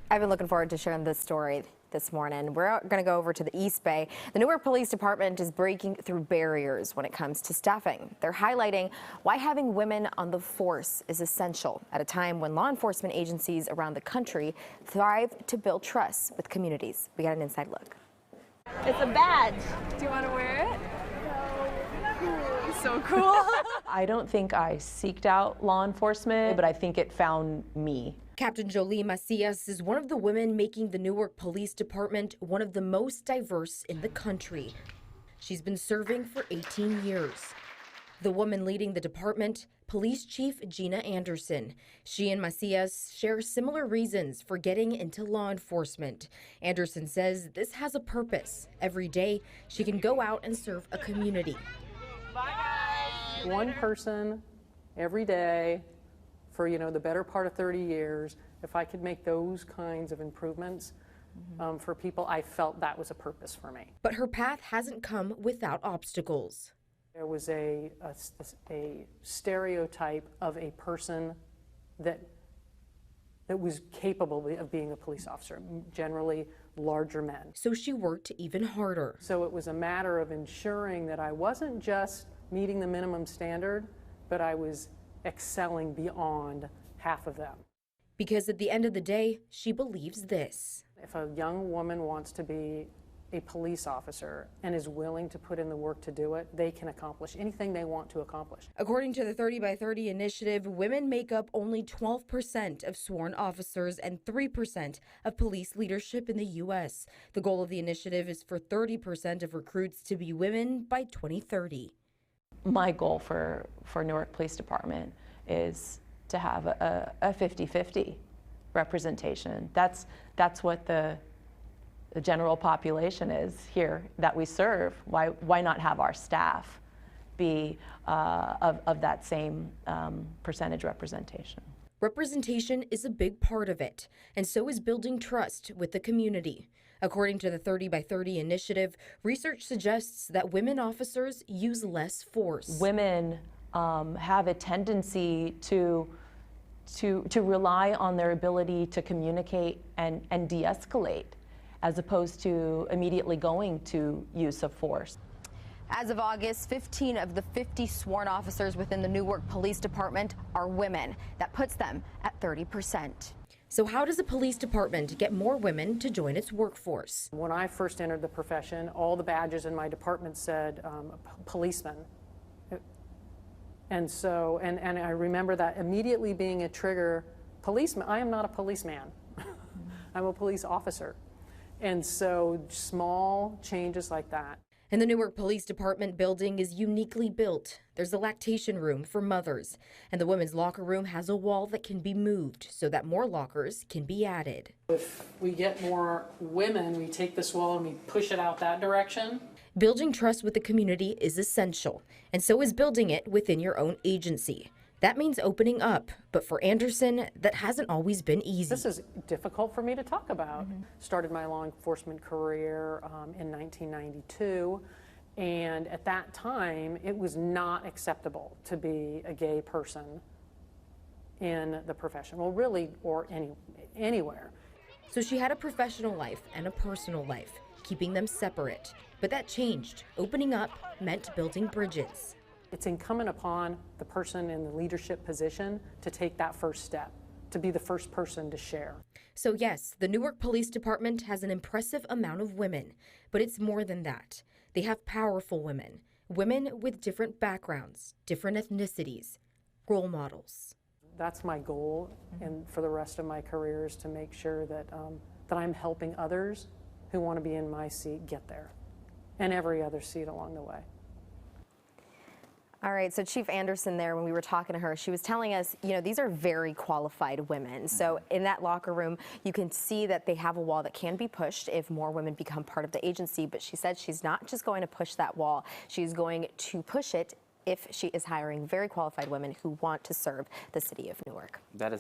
I've been looking forward to sharing this story this morning. We're going to go over to the East Bay. The Newark Police Department is breaking through barriers when it comes to staffing. They're highlighting why having women on the force is essential at a time when law enforcement agencies around the country thrive to build trust with communities. We got an inside look. It's a badge. Do you want to wear it? So cool. I don't think I seeked out law enforcement, but I think it found me. Captain Jolie Macias is one of the women making the Newark Police Department one of the most diverse in the country. She's been serving for 18 years. The woman leading the department, Police Chief Gina Anderson. She and Macias share similar reasons for getting into law enforcement. Anderson says this has a purpose. Every day, she can go out and serve a community. Bye, guys. One person every day for, the better part of 30 years, if I could make those kinds of improvements for people, I felt that was a purpose for me. But her path hasn't come without obstacles. There was a stereotype of a person that was capable of being a police officer, generally larger men. So she worked even harder. So it was a matter of ensuring that I wasn't just meeting the minimum standard, but I was excelling beyond half of them. Because at the end of the day, she believes this. If a young woman wants to be a police officer and is willing to put in the work to do it, they can accomplish anything they want to accomplish. According to the 30 by 30 initiative, women make up only 12% of sworn officers and 3% of police leadership in the U.S. The goal of the initiative is for 30% of recruits to be women by 2030. My goal for Newark Police Department is to have a 50-50 representation. That's what the general population is here that we serve. Why not have our staff be of that same percentage representation? Representation is a big part of it, and so is building trust with the community. According to the 30 by 30 initiative, research suggests that women officers use less force. Women have a tendency to rely on their ability to communicate and de-escalate, as opposed to immediately going to use of force. As of August, 15 of the 50 sworn officers within the Newark Police Department are women. That puts them at 30%. So how does a police department get more women to join its workforce? When I first entered the profession, all the badges in my department said policeman. And so, and I remember that immediately being a trigger. Policeman, I am not a policeman. I'm a police officer. And so small changes like that. And the Newark Police Department building is uniquely built. There's a lactation room for mothers, and the women's locker room has a wall that can be moved so that more lockers can be added. If we get more women, we take this wall and we push it out that direction. Building trust with the community is essential, and so is building it within your own agency. That means opening up, but for Anderson, that hasn't always been easy. This is difficult for me to talk about. Started my law enforcement career in 1992, and at that time, it was not acceptable to be a gay person in the profession, well, really, or anywhere. So she had a professional life and a personal life, keeping them separate. But that changed. Opening up meant building bridges. It's incumbent upon the person in the leadership position to take that first step, to be the first person to share. So yes, the Newark Police Department has an impressive amount of women, but it's more than that. They have powerful women, women with different backgrounds, different ethnicities, role models. That's my goal, and for the rest of my career is to make sure that, that I'm helping others who want to be in my seat get there, and every other seat along the way. All right, so Chief Anderson there, when we were talking to her, she was telling us, these are very qualified women. So in that locker room, you can see that they have a wall that can be pushed if more women become part of the agency. But she said she's not just going to push that wall. She's going to push it if she is hiring very qualified women who want to serve the city of Newark. That is